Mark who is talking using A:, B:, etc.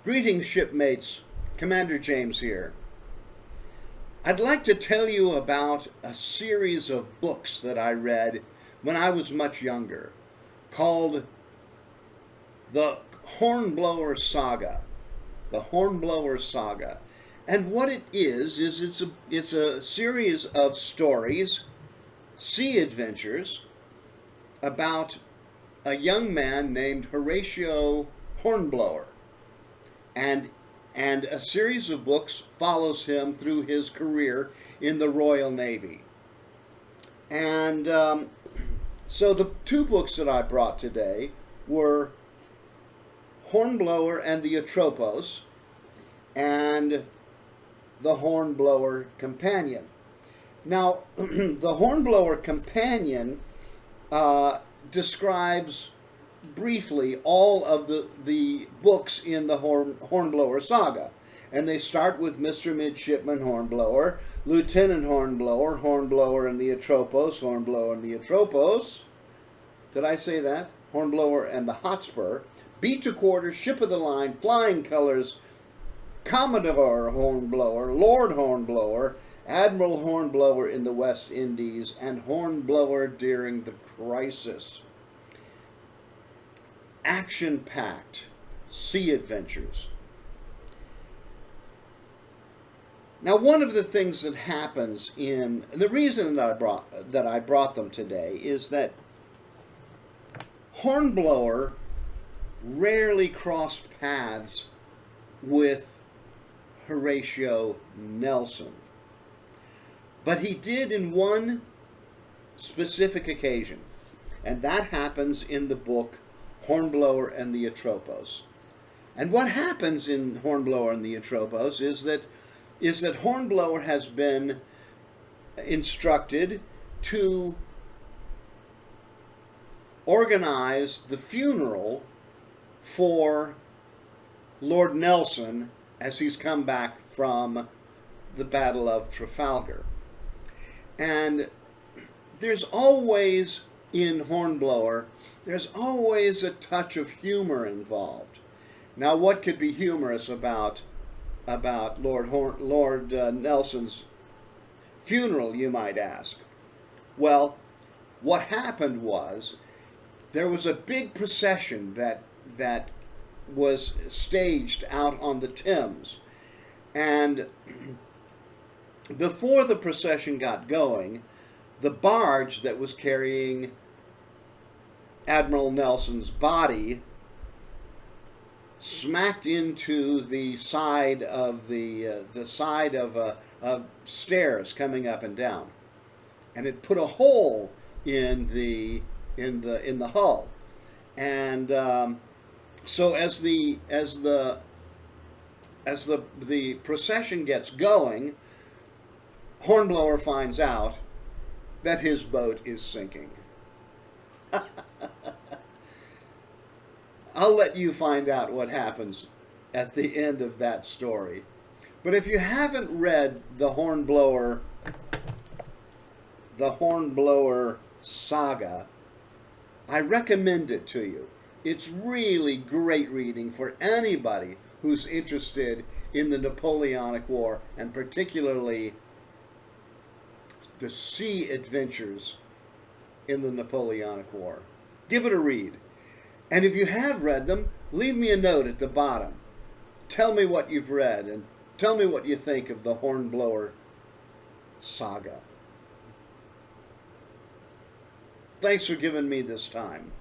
A: Greetings, shipmates. Commander James here. I'd like to tell you about a series of books that I read when I was much younger called the Hornblower Saga. The Hornblower Saga. And what it is it's a series of stories, sea adventures, about a young man named Horatio Hornblower. And a series of books follows him through his career in the Royal Navy. And so the two books that I brought today were Hornblower and the Atropos and the Hornblower Companion. Now, the Hornblower Companion describes briefly all of the books in the Hornblower saga. And they start with Mr. Midshipman Hornblower, Lieutenant Hornblower, Hornblower and the Atropos, Hornblower and the Atropos. Did I say that? Hornblower and the Hotspur, Beat to Quarter, Ship of the Line, Flying Colors, Commodore Hornblower, Lord Hornblower, Admiral Hornblower in the West Indies, and Hornblower during the crisis. Action-packed sea adventures. Now, one of the things that happens in the reason that I brought them today is that Hornblower rarely crossed paths with Horatio Nelson, but he did in one specific occasion, and that happens in the book Hornblower and the Atropos. And what happens in Hornblower and the Atropos is that Hornblower has been instructed to organize the funeral for Lord Nelson as he's come back from the Battle of Trafalgar. And there's always, in Hornblower, there's always a touch of humor involved. Now, what could be humorous about Lord Nelson's funeral, you might ask? Well, what happened was there was a big procession that was staged out on the Thames, and before the procession got going, the barge that was carrying Admiral Nelson's body smacked into the side of stairs coming up and down, and it put a hole in the hull. And so as the procession gets going, Hornblower finds out that his boat is sinking. I'll let you find out what happens at the end of that story. But if you haven't read the Hornblower saga, I recommend it to you. It's really great reading for anybody who's interested in the Napoleonic War, and particularly the sea adventures in the Napoleonic War. Give it a read. And if you have read them, leave me a note at the bottom. Tell me what you've read and tell me what you think of the Hornblower saga. Thanks for giving me this time.